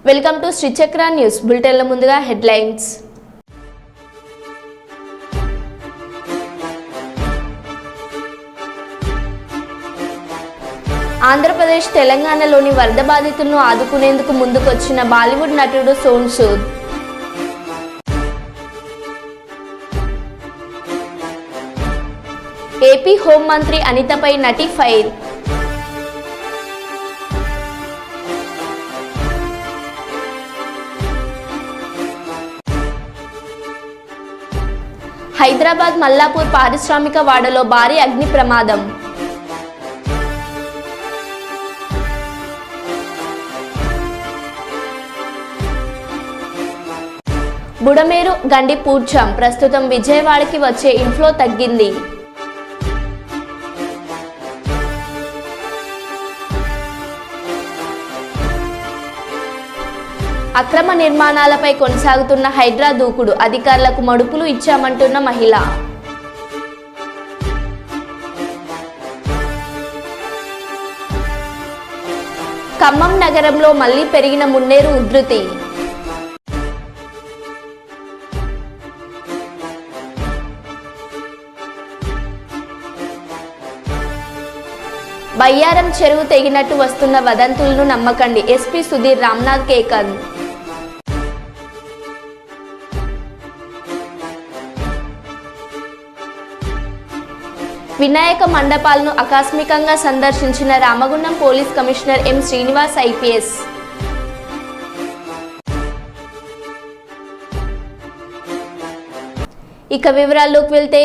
Welcome to Sri Chakra news బులెటిన్ల ముందుగా headlines. Andhra Pradesh తెలంగాణలోని వరద బాధితులను ఆదుకునేందుకు ముందుకొచ్చిన బాలీవుడ్ నటుడు సోనూ సూద్. ఏపీ హోంమంత్రి అనితపై నటి ఫైర్. హైదరాబాద్ మల్లాపూర్ పారిశ్రామిక వాడలో భారీ అగ్ని ప్రమాదం. బుడమేరు గండి పూడ్చాం, ప్రస్తుతం విజయవాడకి వచ్చే ఇన్ఫ్లో తగ్గింది. అక్రమ నిర్మాణాలపై కొనసాగుతున్న హైడ్రా దూకుడు, అధికారులకు మడుపులు ఇచ్చామంటున్న మహిళ. ఖమ్మం నగరంలో మళ్లీ పెరిగిన మున్నేరు ఉధృతి. బయ్యారం చెరువు తెగినట్టు వస్తున్న వదంతులను నమ్మకండి, ఎస్పీ సుధీర్ రామ్నాథ్ కేకన్. వినాయక మండపాలను ఆకస్మికంగా సందర్శించిన Ramagundam police commissioner M Srinivas IPS. ఇక వివరాల్లోకి వెళ్తే,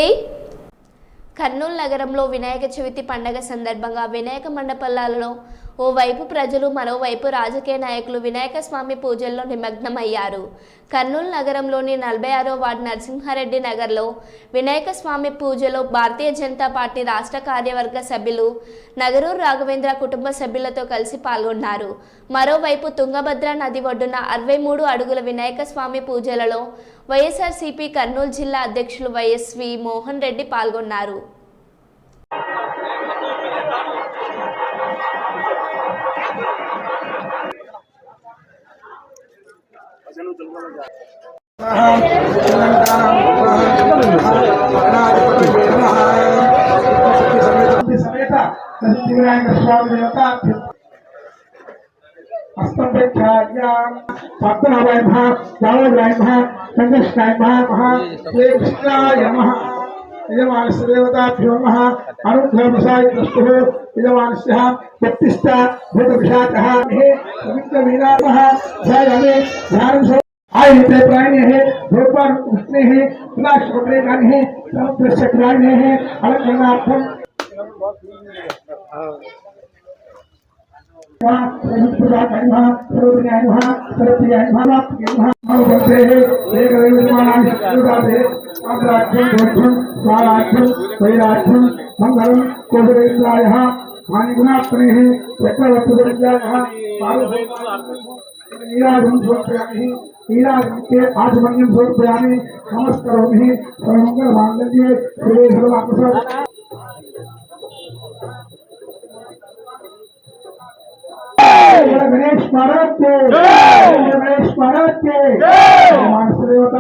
కర్నూలు నగరంలో వినాయక చవితి పండగ సందర్భంగా వినాయక మండపాలలో ఓవైపు ప్రజలు, మరోవైపు రాజకీయ నాయకులు వినాయక స్వామి పూజల్లో నిమగ్నమయ్యారు. కర్నూలు నగరంలోని 46వ వార్డు నరసింహారెడ్డి నగర్లో వినాయక స్వామి పూజలో భారతీయ జనతా పార్టీ రాష్ట్ర కార్యవర్గ సభ్యులు నగరూరు రాఘవేంద్ర కుటుంబ సభ్యులతో కలిసి పాల్గొన్నారు. మరోవైపు తుంగభద్ర నది ఒడ్డున 63 అడుగుల వినాయక స్వామి పూజలలో వైఎస్ఆర్సీపీ కర్నూలు జిల్లా అధ్యక్షులు వైఎస్వి మోహన్ రెడ్డి పాల్గొన్నారు. యజమానస్య దేవతాభ్యో నమః. అనుగ్రహమసాయ దృష్టిః యజమానస్య ప్రతిష్ఠా భూత విశాఖః పవిత్ర వీరామః ధ్యాయామి ధ్యానం आयते प्राणी है भगवान उठने हैं विनाश होने गाने हैं समुद्र से प्राणी है अलगनाथम वहाँ पूजा करना सर्वज्ञान वहाँ सर्वज्ञान वहाँ हम बोलते हैं एक विमान पूजा दे अग्राध्यम बोधम स्वाराध्यम वैराध्यम मंगलम कोविदाय हानि गुणात्मने हैं चक्रवर्ती विद्याय नीराजन समर्पयामि नीराजन के आजमन्यम समर्पयामि नमस्करोमि सर्वमंगल मांगल्ये शिवे सर्वाकुशल गणेश महाराज के गणेश महाराज के मानस देवता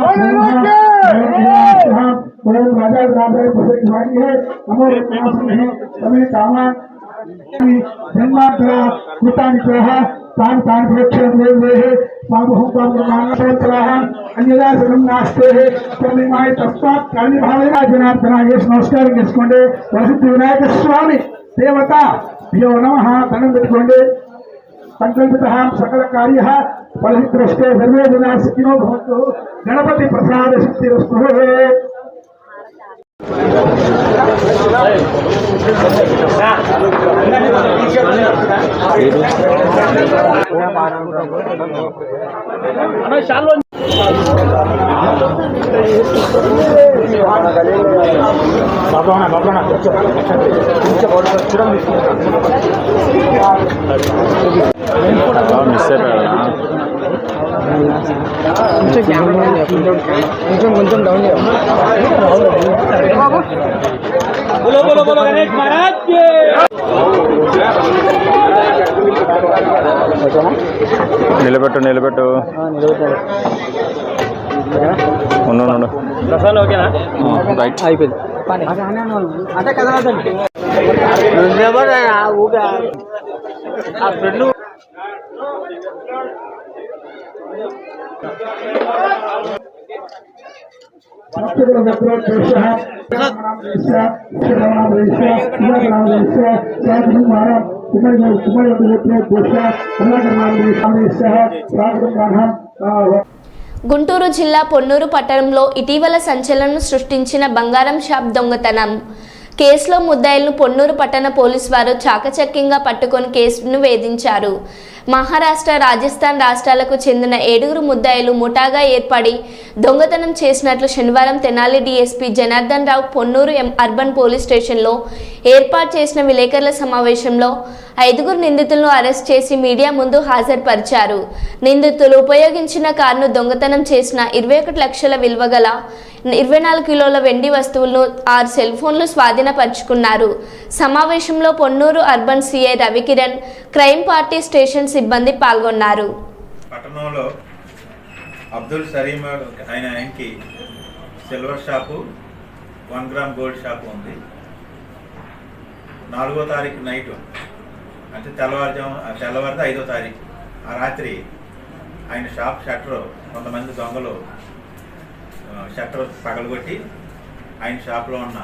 राजा राजा भाई है हमारे है हमें कामा जन्मांतरा कृतांतरा तान तान प्रेक्षण हुए है बाबू का निर्माण अन्यदा जन्म नास्ते है पूर्णिमाय तस्मात् काली भावेना जनार्दना ये नमस्कार చేసుకుంటే ప్రసిద్ధ వినాయక స్వామి దేవత భ్యో నమః ధనం పెట్టుకోండి. సంకల్పితః సకల కార్యః ఫలసిద్ధిరస్తే సర్వే జనా సుఖినో భవంతు. గణపతి ప్రసాద సిద్ధిరస్తు. కొంచెం డౌన్ बोलो बोलो बोलो गणेश महाराज के నిలబెట్టు ఉండు ప్రసాద్ ఓకేనా రైట్ అయిపోయింది అంటే కదా ఆ ఫ్రెండ్ గుంటూరు జిల్లా పొన్నూరు పట్టణంలో ఇటీవల సంచలనం సృష్టించిన బంగారం షాప్ దొంగతనం కేసులో ముద్దాయిలను పొన్నూరు పట్టణ పోలీసు వారు చాకచక్యంగా పట్టుకొని కేసును వేధించారు. మహారాష్ట్ర, రాజస్థాన్ రాష్ట్రాలకు చెందిన 7 ముద్దాయిలు ముఠాగా ఏర్పడి దొంగతనం చేసినట్లు శనివారం Tenali DSP Janardhan Rao Ponnuru urban police స్టేషన్లో ఏర్పాటు చేసిన విలేకరుల సమావేశంలో 5 నిందితులను అరెస్ట్ చేసి మీడియా ముందు హాజరుపరిచారు. నిందితులు ఉపయోగించిన కారును దొంగతనం చేసిన 21 లక్షల విలువ గల 24 కిలోల వెండి వస్తువులను 6 సెల్ ఫోన్లు స్వాధీనపరుచుకున్నారు. సమావేశంలో Ponnur urban CI Ravikiran, crime party station సిబ్బంది పాల్గొన్నారు. పట్టణంలో అబ్దుల్ సలీం ఆయన ఆయనకి silver shop 1 gram gold shop ఉంది. 4వ తారీఖు నైటు అంటే తెల్లవారిది 5వ తారీఖు ఆ రాత్రి ఆయన షాప్ షట్టర్ కొంతమంది దొంగలు షట్టర్ పగలగొట్టి ఆయన షాప్లో ఉన్న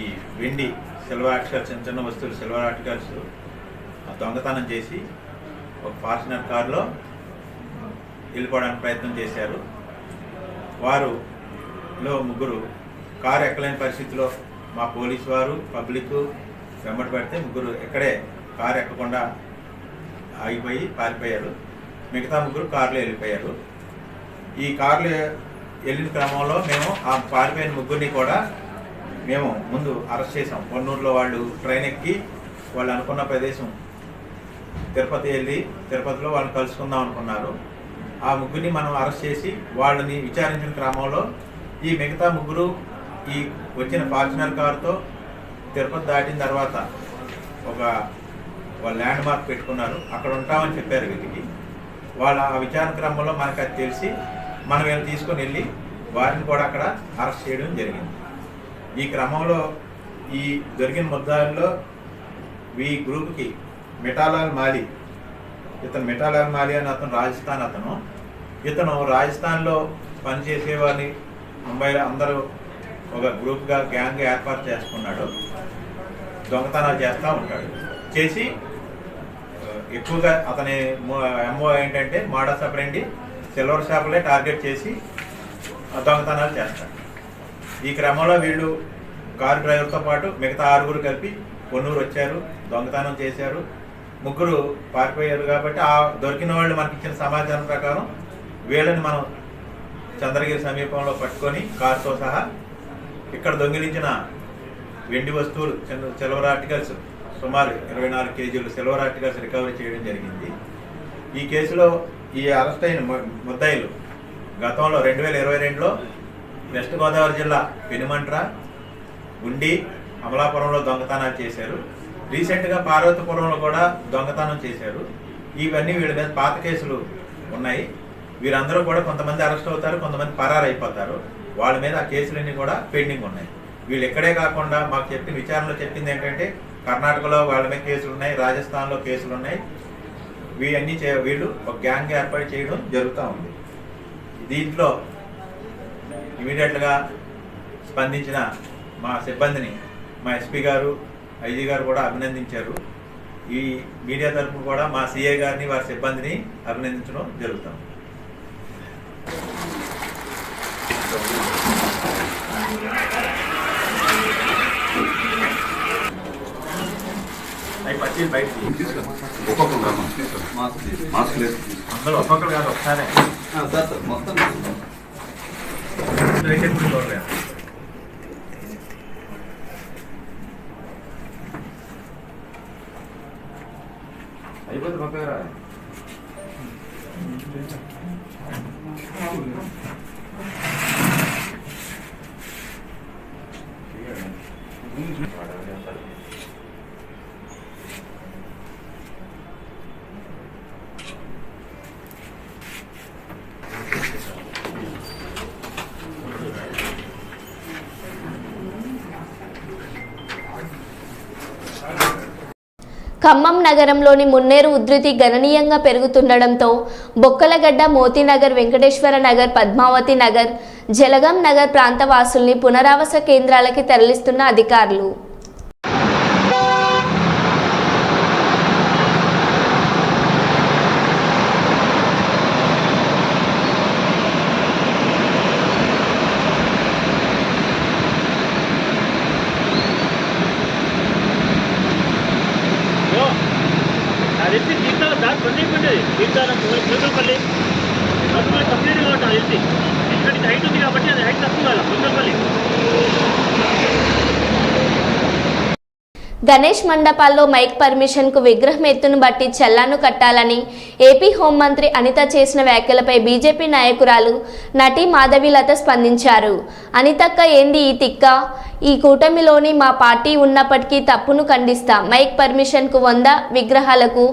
ఈ వెండి సిల్వర్ ఆర్టికల్స్, చిన్న వస్తువులు సిల్వర్ ఆర్టికల్స్ దొంగతనం చేసి ఒక ఫార్చునర్ కారులో వెళ్ళిపోవడానికి ప్రయత్నం చేశారు. వారులో 3 కారు ఎక్కలేని పరిస్థితిలో మా పోలీసు వారు పబ్లిక్ వెంబడి పెడితే 3 ఎక్కడే కారు ఎక్కకుండా ఆగిపోయి పారిపోయారు. మిగతా 3 కారులో వెళ్ళిపోయారు. ఈ కారులో వెళ్ళిన క్రమంలో మేము ఆ పారిపోయిన 3 కూడా మేము ముందు అరెస్ట్ చేసాం. పొన్నూరులో వాళ్ళు ట్రైన్ ఎక్కి వాళ్ళు అనుకున్న ప్రదేశం తిరుపతి వెళ్ళి తిరుపతిలో వాళ్ళని కలుసుకుందాం అనుకున్నారు. ఆ 3 మనం అరెస్ట్ చేసి వాళ్ళని విచారించిన క్రమంలో ఈ మిగతా 3 ఈ వచ్చిన ఫార్చునర్ కారుతో తిరుపతి దాటిన తర్వాత ఒక ల్యాండ్ మార్క్ పెట్టుకున్నారు. అక్కడ ఉంటామని చెప్పారు వీళ్ళకి. వాళ్ళ ఆ విచారణ క్రమంలో మనకు అది తెలిసి మనం వీళ్ళు తీసుకొని వెళ్ళి వారిని కూడా అక్కడ అరెస్ట్ చేయడం జరిగింది. ఈ క్రమంలో ఈ దొరికిన ముద్దాయిల్లో ఈ గ్రూప్కి మిఠాలాల్ మాలి, మిఠాలాల్ మాలి అని అతను రాజస్థాన్ ఇతను రాజస్థాన్లో పనిచేసేవారిని ముంబైలో అందరూ ఒక గ్రూప్గా గ్యాంగ్ ఏర్పాటు చేసుకున్నాడు. దొంగతనాలు చేస్తూ ఉంటాడు. చేసి ఎక్కువగా అతని ఎంఓ ఏంటంటే మోడస్ ఆపరెండి సిల్వర్ షాపులే టార్గెట్ చేసి దొంగతనాలు చేస్తాడు. ఈ క్రమంలో వీళ్ళు కారు డ్రైవర్తో పాటు మిగతా 6 కలిపి పొన్నూరు వచ్చారు, దొంగతనం చేశారు. 3 పారిపోయారు. కాబట్టి ఆ దొరికిన వాళ్ళు మనకి ఇచ్చిన సమాచారం ప్రకారం వీళ్ళని మనం చంద్రగిరి సమీపంలో పట్టుకొని కారుతో సహా ఇక్కడ దొంగిలించిన వెండి వస్తువులు, సిల్వర్ ఆర్టికల్స్ సుమారు 24 కేజీలు సిల్వర్ ఆర్టికల్స్ రికవరీ చేయడం జరిగింది. ఈ కేసులో ఈ అరెస్ట్ అయిన ముద్దాయిలు గతంలో 2022లో వెస్ట్ గోదావరి జిల్లా పెనుమంట్ర, గుండి, అమలాపురంలో దొంగతనాలు చేశారు. రీసెంట్గా పార్వతీపురంలో కూడా దొంగతనం చేశారు. ఇవన్నీ వీళ్ళ మీద పాత కేసులు ఉన్నాయి. వీరందరూ కూడా కొంతమంది అరెస్ట్ అవుతారు, కొంతమంది పరారు అయిపోతారు. వాళ్ళ మీద ఆ కేసులన్నీ కూడా పెండింగ్ ఉన్నాయి. వీళ్ళు ఎక్కడే కాకుండా మాకు చెప్పిన విచారణలో చెప్పింది ఏంటంటే కర్ణాటకలో వాళ్ళ మీద కేసులు ఉన్నాయి, రాజస్థాన్లో కేసులు ఉన్నాయి. వీళ్ళన్నీ వీళ్ళు ఒక గ్యాంగ్ ఏర్పాటు చేయడం జరుగుతూ ఉంది. దీంట్లో ఇమీడియట్గా స్పందించిన మా సిబ్బందిని మా ఎస్పీ గారు, ఐజీ గారు కూడా అభినందించారు. ఈ మీడియా తరఫున కూడా మా సిఐ గారిని, వారి సిబ్బందిని అభినందించడం జరుగుతాం. అందరూ ఒక్కొక్కరు కాదు, ఒకసారి మొత్తం అయిపోతుంది పక్కరా. ఖమ్మం నగరంలోని మున్నేరు ఉధృతి గణనీయంగా పెరుగుతుండడంతో బొక్కలగడ్డ, మోతీనగర్, వెంకటేశ్వర నగర్, పద్మావతి నగర్, జలగం నగర్ ప్రాంత వాసుల్ని పునరావాస కేంద్రాలకి తరలిస్తున్న అధికారులు. అది తీర్థాలు దాని బంద్ అయిపోయింది. తీర్థాలు పులికలపల్లి అప్పుడు కంప్లీట్గా ఉంటుంది. అది ఎందుకంటే హైట్ ఉంది కాబట్టి అది హైట్ తక్కువ కదా పులికలపల్లి. గణేష్ మండపాల్లో మైక్ పర్మిషన్కు విగ్రహం ఎత్తును బట్టి చల్లాను కట్టాలని ఏపీ హోంమంత్రి అనిత చేసిన వ్యాఖ్యలపై బీజేపీ నాయకురాలు నటి మాధవీలత స్పందించారు. అనితక్క ఏంది ఈ తిక్క? ఈ కూటమిలోని మా పార్టీ ఉన్నప్పటికీ తప్పును ఖండిస్తా. మైక్ పర్మిషన్కు 100, విగ్రహాలకు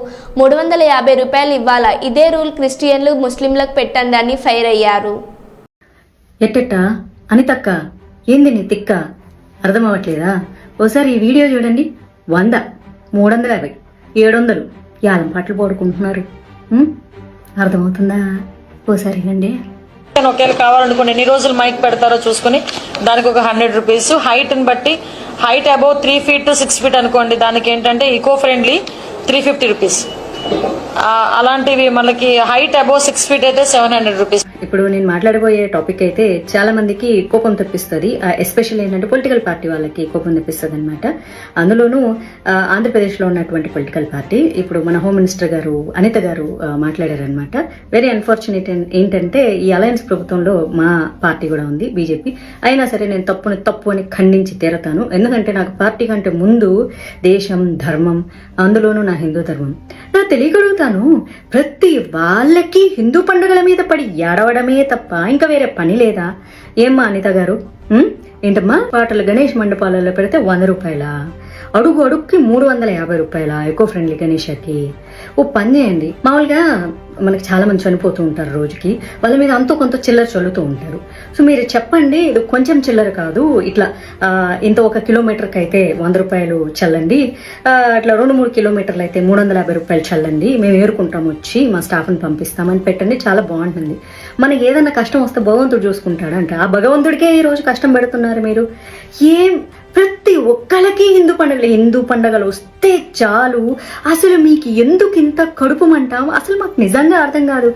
350 రూపాయలు ఇవ్వాలా? ఇదే రూల్ క్రిస్టియన్లు, ముస్లింలకు పెట్టండి అని ఫైర్ అయ్యారు. ఎట్టెట్ట అనితక్క ఏంది నీ తిక్క? అర్థం అవ్వట్లేదా? ఓసారి ఈ వీడియో చూడండి. 100, 350, 700 యాలం పాటలు పోడుకుంటున్నారు. అర్థమవుతుందా? ఓసారి వినండి. ఒకేలా కావాలనుకోండి ఎన్ని రోజులు మైక్ పెడతారో చూసుకుని దానికి ఒక 100 రూపీస్. హైట్ని బట్టి height above 3 feet to 6 feet అనుకోండి, దానికి ఏంటంటే ఈకో ఫ్రెండ్లీ 350 రూపీస్. అలాంటివి మనకి హైట్ అబౌవ్ 6 feet అయితే 700 రూపీస్. ఇప్పుడు నేను మాట్లాడబోయే టాపిక్ అయితే చాలా మందికి కోపం తెప్పిస్తుంది. ఎస్పెషల్లీ ఏంటంటే పొలిటికల్ పార్టీ వాళ్ళకి కోపం తెప్పిస్తుంది అనమాట. అందులోనూ ఆంధ్రప్రదేశ్లో ఉన్నటువంటి పొలిటికల్ పార్టీ ఇప్పుడు మన హోమ్ మినిస్టర్ గారు అనిత గారు మాట్లాడారనమాట. వెరీ అన్ఫార్చునేట్ ఏంటంటే ఈ అలయన్స్ ప్రభుత్వంలో మా పార్టీ కూడా ఉంది, బీజేపీ. అయినా సరే నేను తప్పు అని ఖండించి తీరతాను. ఎందుకంటే నాకు పార్టీ కంటే ముందు దేశం, ధర్మం, అందులోనూ నా హిందూ ధర్మం. నా తెలియగలుగుతాను, ప్రతి వాళ్ళకి హిందూ పండుగల మీద పడి ఏడవడమే తప్ప ఇంకా వేరే పని లేదా? ఏమ్మా అనిత గారు, ఏంటమ్మా పాటలు గణేష్ మండపాలలో పెడితే 100 రూపాయలా? అడుగుకి 350 రూపాయల ఎకో ఫ్రెండ్లీ గణేషకి? ఓ పని చేయండి. మామూలుగా మనకి చాలా మంది చనిపోతూ ఉంటారు రోజుకి, వాళ్ళ మీద అంతో కొంత చిల్లర చల్లుతూ ఉంటారు. సో మీరు చెప్పండి, ఇది కొంచెం చిల్లర కాదు, ఇట్లా ఇంత 1 కిలోమీటర్కి అయితే 100 రూపాయలు చల్లండి, అట్లా 2-3 కిలోమీటర్లు అయితే 350 రూపాయలు చల్లండి, మేము ఏరుకుంటాం, వచ్చి మా స్టాఫ్ని పంపిస్తామని పెట్టండి. చాలా బాగుంటుంది. మనకి ఏదైనా కష్టం వస్తే భగవంతుడు చూసుకుంటాడంట. ఆ భగవంతుడికే ఈ రోజు కష్టం పెడుతున్నారు మీరు. ప్రతి ఒక్కళ్ళకి హిందూ పండుగలు వస్తే చాలు, అసలు మీకు ఎందుకు ఇంత కడుపుమంటాం? అసలు మాకు నిజంగా అర్థం కాదు.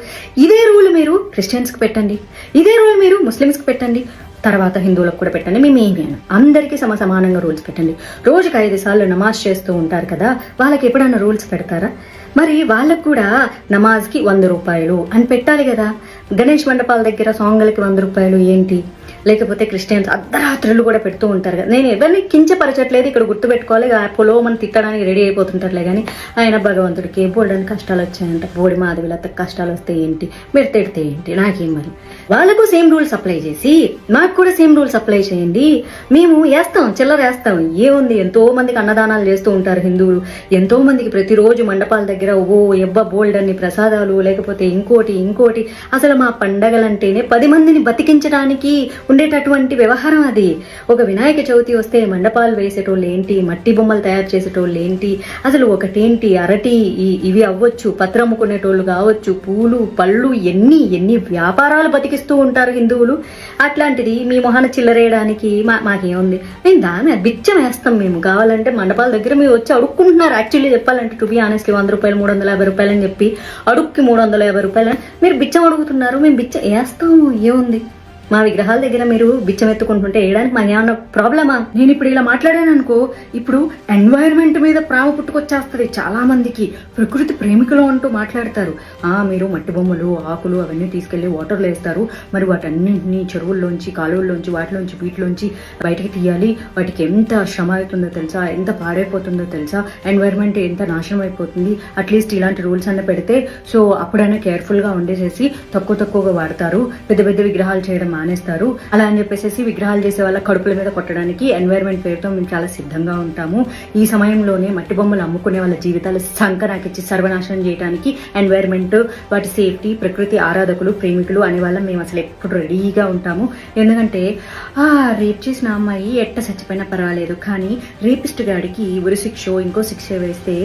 ఇదే రూల్ మీరు క్రిస్టియన్స్కి పెట్టండి, ఇదే రూల్ మీరు ముస్లిమ్స్కి పెట్టండి, తర్వాత హిందువులకు కూడా పెట్టండి. మేమేమి అందరికీ సమానంగా రూల్స్ పెట్టండి. రోజుకి 5 సార్లు నమాజ్ చేస్తూ ఉంటారు కదా, వాళ్ళకి ఎప్పుడైనా రూల్స్ పెడతారా? మరి వాళ్ళకు కూడా నమాజ్కి 100 రూపాయలు అని పెట్టాలి కదా. గణేష్ మండపాల దగ్గర సాంగులకి 100 రూపాయలు ఏంటి? లేకపోతే క్రిస్టియన్స్ అర్ధరాత్రులు కూడా పెడుతూ ఉంటారు కదా. నేను ఎవరిని కించపరచట్లేదు, ఇక్కడ గుర్తుపెట్టుకోవాలి. పొలో మనం తిట్టడానికి రెడీ అయిపోతుంటారులే కానీ ఆయన భగవంతుడికి బోల్డని కష్టాలు వచ్చాయంట. బోడి మాధవిలత కష్టాలు వస్తే ఏంటి, మీరు తిడితే ఏంటి, నాకేం? మరి వాళ్ళకు సేమ్ రూల్స్ అప్లై చేసి నాకు కూడా సేమ్ రూల్స్ అప్లై చేయండి. మేము వేస్తాం, చిల్లర వేస్తాం, ఏముంది. ఎంతో మందికి అన్నదానాలు చేస్తూ ఉంటారు హిందువులు, ఎంతో మందికి ప్రతిరోజు మండపాల దగ్గర బోల్డ్ అన్ని ప్రసాదాలు, లేకపోతే ఇంకోటి. అసలు మా పండగలంటేనే 10 మందిని బతికించడానికి ఉండేటటువంటి వ్యవహారం అది. ఒక వినాయక చవితి వస్తే మండపాలు వేసేటోళ్ళు ఏంటి, మట్టి బొమ్మలు తయారు చేసేటోళ్ళు ఏంటి, అసలు ఒకటేంటి అరటి ఇవి అవ్వచ్చు, పత్రం అమ్ముకునేటోళ్ళు కావచ్చు, పూలు పళ్ళు, ఎన్ని వ్యాపారాలు బతికిస్తూ ఉంటారు హిందువులు. అట్లాంటిది మీ మొహన చిల్లరేయడానికి మాకేముంది? మేము దాని బిచ్చం వేస్తాం. మేము కావాలంటే మండపాల దగ్గర మీరు వచ్చి అడుక్కుంటున్నారు. యాక్చువల్లీ చెప్పాలంటే టు బి ఆనెస్ట్లీ 100 రూపాయలు 350 రూపాయలు అని చెప్పి అడుక్కి 350 రూపాయలు మీరు బిచ్చం అడుగుతున్నారు. మేము బిచ్చం వేస్తాము, ఏముంది? మా విగ్రహాల దగ్గర మీరు బిచ్చం ఎత్తుకుంటుంటే వేయడానికి మా ఏమన్నా ప్రాబ్లమా? నేను ఇప్పుడు ఇలా మాట్లాడాను అనుకో, ఇప్పుడు ఎన్వైరన్మెంట్ మీద ప్రేమ పుట్టుకొచ్చేస్తుంది చాలా మందికి. ప్రకృతి ప్రేమికులు అంటూ మాట్లాడతారు. మీరు మట్టి బొమ్మలు, ఆకులు అవన్నీ తీసుకెళ్లి వాటర్లో వేస్తారు, మరి వాటన్నింటినీ చెరువుల్లోంచి, కాలువల్లోంచి, వీటిలోంచి బయటకి తీయాలి. వాటికి ఎంత శ్రమ అవుతుందో తెలుసా, ఎంత పాడైపోతుందో తెలుసా, ఎన్వైరన్మెంట్ ఎంత నాశనం అయిపోతుంది. అట్లీస్ట్ ఇలాంటి రూల్స్ అన్న పెడితే సో అప్పుడైనా కేర్ఫుల్గా ఉండేసేసి తక్కువగా వాడతారు. పెద్ద విగ్రహాలు చేయడం మానేస్తారు. అలా అని చెప్పేసి విగ్రహాలు చేసే వాళ్ళ కడుపుల మీద కొట్టడానికి ఎన్వైరన్మెంట్ పేరుతో మేము చాలా సిద్ధంగా ఉంటాము. ఈ సమయంలోనే మట్టి బొమ్మలు అమ్ముకునే వాళ్ళ జీవితాలు సంకనాకిచ్చి సర్వనాశనం చేయడానికి ఎన్వైరన్మెంట్, వాటి సేఫ్టీ, ప్రకృతి ఆరాధకులు, ప్రేమికులు అనే వాళ్ళం మేము అసలు ఎప్పుడు రెడీగా ఉంటాము. ఎందుకంటే రేప్ చేసిన అమ్మాయి ఎట్ట చచ్చిపోయినా పర్వాలేదు, కానీ రేపిస్ట్ గాడికి ఉరి శిక్ష ఇంకో శిక్ష వేస్తే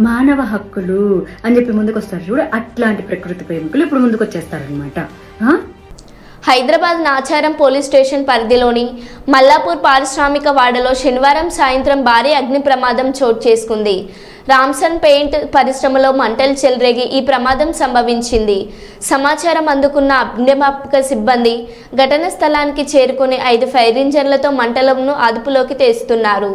మానవ హక్కులు అని చెప్పి ముందుకు వస్తారు చూడు, అట్లాంటి ప్రకృతి ప్రేమికులు ఇప్పుడు ముందుకు వచ్చేస్తారనమాట. హైదరాబాద్ నాచారం పోలీస్ స్టేషన్ పరిధిలోని మల్లాపూర్ పారిశ్రామిక వాడలో శనివారం సాయంత్రం భారీ అగ్ని ప్రమాదం చోటు చేసుకుంది. రామ్సన్ పెయింట్ పరిశ్రమలో మంటలు చెలరేగి ఈ ప్రమాదం సంభవించింది. సమాచారం అందుకున్న అగ్నిమాపక సిబ్బంది ఘటన స్థలానికి చేరుకుని 5 ఫైర్ ఇంజన్లతో మంటలను అదుపులోకి తెస్తున్నారు.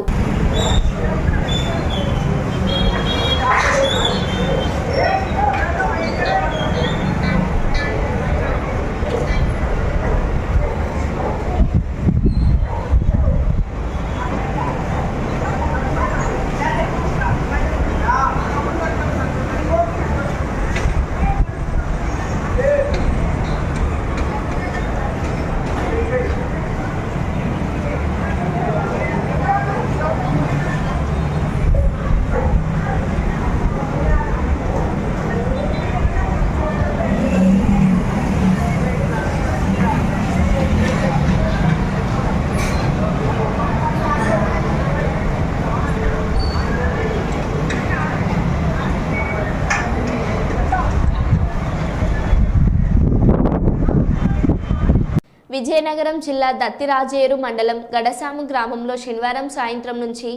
విజయనగరం జిల్లా దత్తిరాజేరు మండలం గడసాము గ్రామంలో శనివారం సాయంత్రం నుంచి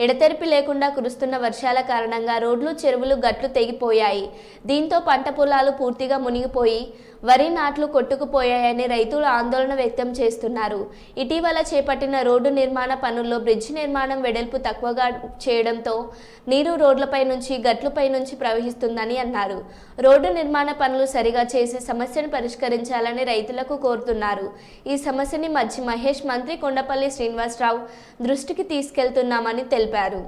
ఎడతెరిపి లేకుండా కురుస్తున్న వర్షాల కారణంగా రోడ్లు, చెరువులు, గట్లు తెగిపోయాయి. దీంతో పంట పొలాలు పూర్తిగా మునిగిపోయి వరి నాట్లు కొట్టుకుపోయాయని రైతులు ఆందోళన వ్యక్తం చేస్తున్నారు. ఇటీవల చేపట్టిన రోడ్డు నిర్మాణ పనుల్లో బ్రిడ్జి నిర్మాణం వెడల్పు తక్కువగా చేయడంతో నీరు రోడ్లపై నుంచి గట్లపై నుంచి ప్రవహిస్తుందని అన్నారు. రోడ్డు నిర్మాణ పనులు సరిగా చేసి సమస్యను పరిష్కరించాలని రైతులకు కోరుతున్నారు. ఈ సమస్యని మధ్య మహేష్, మంత్రి కొండపల్లి శ్రీనివాసరావు దృష్టికి తీసుకెళ్తున్నామని తెలిపారు.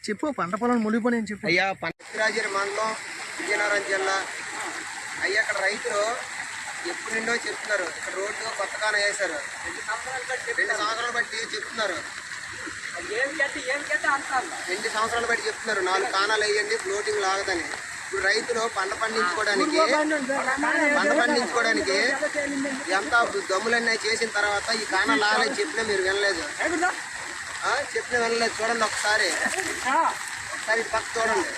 చెప్పు, పంట పొలం మునిగిపోయి అని చెప్పు. అయ్యా, దత్తిరాజేరు మండలం, విజయనగరం జిల్లా. అయ్యా, అక్కడ రైతులు ఎప్పుడు నిండో చెప్తున్నారు. ఇక్కడ రోడ్డు కొత్తగానే వేశారు. 2 సంవత్సరాలు బట్టి చెప్తున్నారు. 2 సంవత్సరాలు బట్టి చెప్తున్నారు 4 కానాలు వేయండి, ఫ్లోటింగ్ లాగదని. ఇప్పుడు రైతులు పంట పండించుకోవడానికి ఎంత దమ్ములన్నీ చేసిన తర్వాత ఈ కానాలు లాగాలని చెప్పినా మీరు వినలేదు. చూడండి ఒకసారి పక్క చూడండి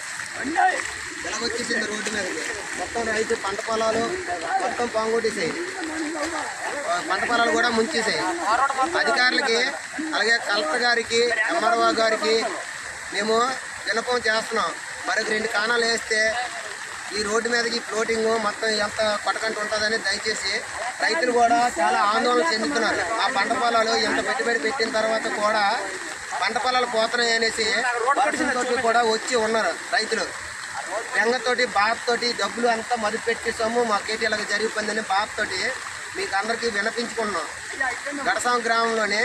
ఎలాగొచ్చేసింది రోడ్డు మీదకి. మొత్తం రైతు పంట పొలాలు మొత్తం పాంగొట్టేసాయి. పంట పొలాలు కూడా ముంచేసాయి. అధికారులకి, అలాగే కలెక్టర్ గారికి, ఎంఆర్ఓ గారికి మేము విన్నపం చేస్తున్నాం. మరొక 2 కానాలు వేస్తే ఈ రోడ్డు మీదకి ఫ్లోటింగ్ మొత్తం ఎంత కొట్టకంటూ ఉంటుందని దయచేసి. రైతులు కూడా చాలా ఆందోళన చెందుతున్నారు. ఆ పంట పొలాలు ఎంత పెట్టుబడి పెట్టిన తర్వాత కూడా పంట పొలాలు పోతున్నాయి అనేసి వర్షంతోటి కూడా వచ్చి ఉన్నారు రైతులు. బెంగతోటి, బాధతోటి, డబ్బులు అంతా మదుపు పెట్టి సొమ్ము మా కేటీలాగా జరిగిపోయిందని బాధతోటి మీకు అందరికీ విన్నపించుకున్నాం. గడసాం గ్రామంలోనే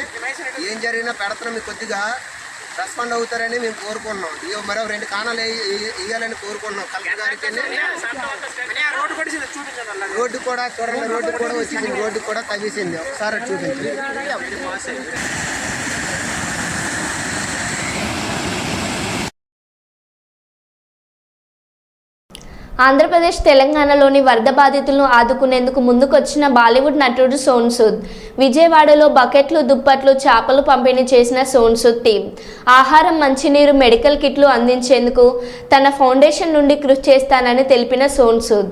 ఏం జరిగినా పెడతాం, మీకు కొద్దిగా రెస్పాండ్ అవుతారని మేము కోరుకుంటున్నాం. మరో 2 కానాలు వేయాలని కోరుకుంటున్నాం. కలెక్టర్ గారికి రోడ్డు కూడా చూడండి, రోడ్డు కూడా వచ్చింది, రోడ్డు కూడా తవ్వేసింది. ఒకసారి చూపించండి. ఆంధ్రప్రదేశ్ తెలంగాణలోని వరద బాధితులను ఆదుకునేందుకు ముందుకొచ్చిన బాలీవుడ్ నటుడు సోనూ సూద్. విజయవాడలో బకెట్లు, దుప్పట్లు, చేపలు పంపిణీ చేసిన సోనూ సూద్ టీం ఆహారం, మంచినీరు, మెడికల్ కిట్లు అందించేందుకు తన ఫౌండేషన్ నుండి కృషి చేస్తానని తెలిపిన సోనూ సూద్.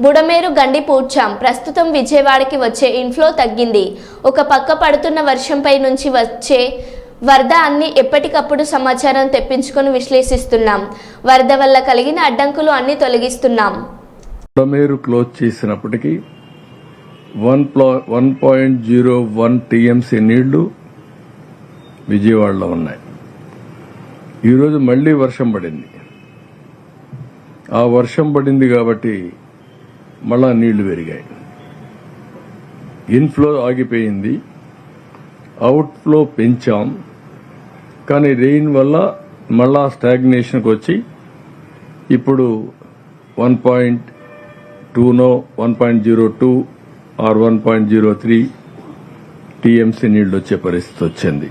బుడమేరు గండి పూడ్చాం. ప్రస్తుతం విజయవాడకి వచ్చే ఇన్ఫ్లో తగ్గింది. ఒక పక్క పడుతున్న వర్షంపై నుంచి వచ్చే వరద అన్ని ఎప్పటికప్పుడు సమాచారం తెప్పించుకొని విశ్లేషిస్తున్నాం. వరద వల్ల కలిగిన అడ్డంకులు అన్ని తొలగిస్తున్నాం. బుడమేరు క్లోజ్ చేసినప్పటికీ 1.01 టీఎంసీ నీళ్లు విజయవాడలో ఉన్నాయి. ఈరోజు మళ్లీ వర్షం పడింది. ఆ వర్షం పడింది కాబట్టి మళ్ళా నీళ్లు పెరిగాయి. ఇన్ఫ్లో ఆగిపోయింది, అవుట్ఫ్లో పెంచాం. కానీ రెయిన్ వల్ల మళ్ళా స్టాగ్నేషన్కి వచ్చి ఇప్పుడు 1.2 1.02 ఆర్ 1.03 టీఎంసీ నీళ్లు వచ్చే పరిస్థితి వచ్చింది.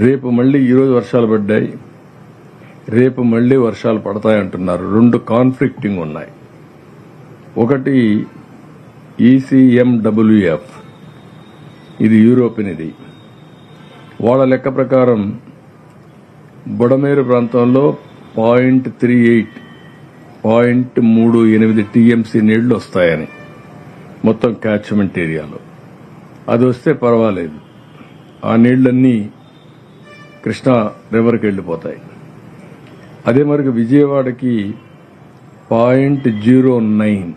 రేపు మళ్లీ ఈరోజు వర్షాలు పడ్డాయి, రేపు మళ్లీ వర్షాలు పడతాయంటున్నారు. రెండు కాన్ఫ్లిక్టింగ్ ఉన్నాయి. ఒకటి ECMWF, ఇది యూరోపియన్. ఇది వాళ్ళ లెక్క ప్రకారం బుడమేరు ప్రాంతంలో 0.38 టీఎంసీ నీళ్లు వస్తాయని మొత్తం క్యాచ్మెంట్ ఏరియాలో. అది వస్తే పర్వాలేదు, ఆ నీళ్లన్నీ కృష్ణా రివర్కి వెళ్లిపోతాయి. అదే మరికి విజయవాడకి 0.09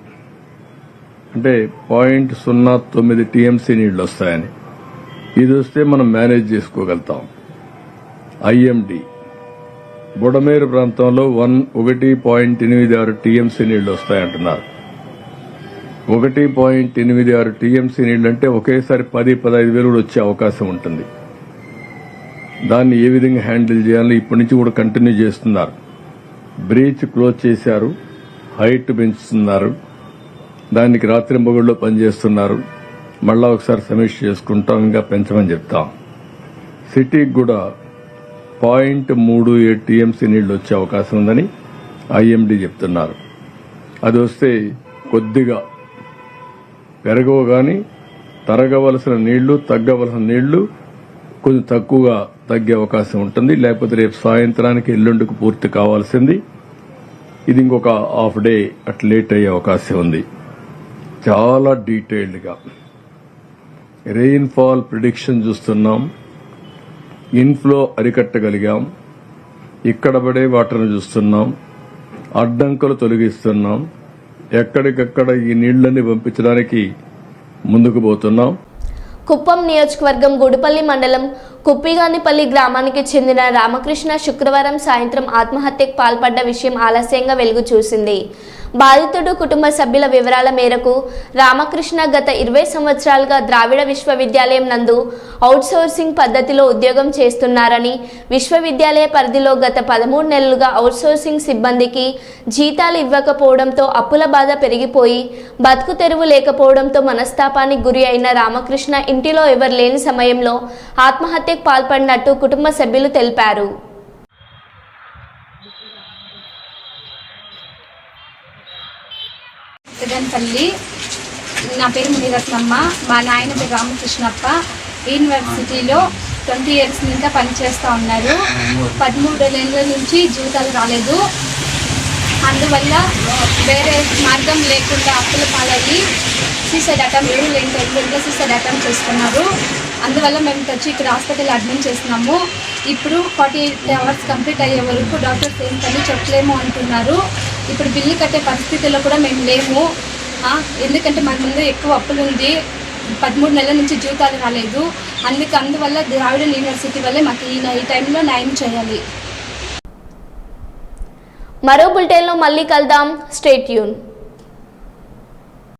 అంటే 0.09 టీఎంసీ నీళ్లు వస్తాయని. ఇది వస్తే మనం మేనేజ్ చేసుకోగలుగుతాం. IMD బుడమేరు ప్రాంతంలో 1.86 టీఎంసీ నీళ్లు వస్తాయంటున్నారు. 1.86 టీఎంసీ నీళ్లు అంటే ఒకేసారి 10-15 వేలు కూడా వచ్చే అవకాశం ఉంటుంది. దాన్ని ఏ విధంగా హ్యాండిల్ చేయాలో ఇప్పటి నుంచి కూడా కంటిన్యూ చేస్తున్నారు. బ్రీచ్ క్లోజ్ చేశారు, హైట్ పెంచుతున్నారు, దానికి రాత్రింబగళ్ళు పనిచేస్తున్నారు. మళ్ళా ఒకసారి సమీక్ష చేసుకుంటాం, ఇంకా పెంచమని చెప్తాం. సిటీకి కూడా 0.37 టీఎంసీ నీళ్లు వచ్చే అవకాశం ఉందని IMD చెప్తున్నారు. అది వస్తే కొద్దిగా పెరగవు, కానీ తరగవలసిన నీళ్లు, తగ్గవలసిన నీళ్లు కొంచెం తక్కువగా తగ్గే అవకాశం ఉంటుంది. లేకపోతే రేపు సాయంత్రానికి, ఎల్లుండికి పూర్తి కావాల్సింది. ఇది ఇంకొక హాఫ్ డే అట్లా లేట్ అయ్యే అవకాశం ఉంది. చాలా డీటెయిల్డ్గా రెయిన్ఫాల్ ప్రిడిక్షన్ చూస్తున్నాం. ఇన్ఫ్లో అరికట్టగలిగాం. ఇక్కడ పడే వాటర్ను చూస్తున్నాం, అడ్డంకులు తొలగిస్తున్నాం. ఎక్కడికక్కడ ఈ నీళ్లన్నీ పంపించడానికి ముందుకు పోతున్నాం. కుప్పం నియోజకవర్గం గుడిపల్లి మండలం కుప్పిగానిపల్లి గ్రామానికి చెందిన రామకృష్ణ శుక్రవారం సాయంత్రం ఆత్మహత్యకు పాల్పడ్డ విషయం ఆలస్యంగా వెలుగు చూసింది. బాధితుడు కుటుంబ సభ్యుల వివరాల మేరకు రామకృష్ణ గత 20 సంవత్సరాలుగా ద్రావిడ విశ్వవిద్యాలయం నందు అవుట్సోర్సింగ్ పద్ధతిలో ఉద్యోగం చేస్తున్నారని, విశ్వవిద్యాలయ పరిధిలో గత 13 నెలలుగా అవుట్సోర్సింగ్ సిబ్బందికి జీతాలు ఇవ్వకపోవడంతో అప్పుల బాధ పెరిగిపోయి బతుకు తెరువు లేకపోవడంతో మనస్తాపానికి గురి అయిన రామకృష్ణ ఇంటిలో ఎవరు లేని సమయంలో ఆత్మహత్యకు పాల్పడినట్టు కుటుంబ సభ్యులు తెలిపారు. పెద్దపల్లి. నా పేరు మునిరత్నమ్మ. మా నాయన పేరు రామకృష్ణప్ప. యూనివర్సిటీలో 20 ఇయర్స్ ఇంకా పనిచేస్తూ ఉన్నారు. 13 నెలల నుంచి జీతాలు రాలేదు. అందువల్ల వేరే మార్గం లేకుండా అప్పుల పాలయ్యి సూసైడ్ అటెంప్ట్ చేసుకున్నారు. అందువల్ల మేము వచ్చి ఇక్కడ హాస్పిటల్ అడ్మిట్ చేస్తున్నాము. ఇప్పుడు 48 అవర్స్ కంప్లీట్ అయ్యే వరకు డాక్టర్స్ ఏం పని చెప్పలేము అంటున్నారు. ఇప్పుడు బిల్లు కట్టే పరిస్థితుల్లో కూడా మేము లేము. ఎందుకంటే మన ముందు ఎక్కువ అప్పులు ఉంది. 13 నెలల నుంచి జీతాలు రాలేదు. అందువల్ల ద్రావిడ యూనివర్సిటీ వల్లే మాకు ఈ టైంలో న్యాయం చేయాలి. మరో బులెటిన్లో మళ్ళీ కలుద్దాం. Stay tune.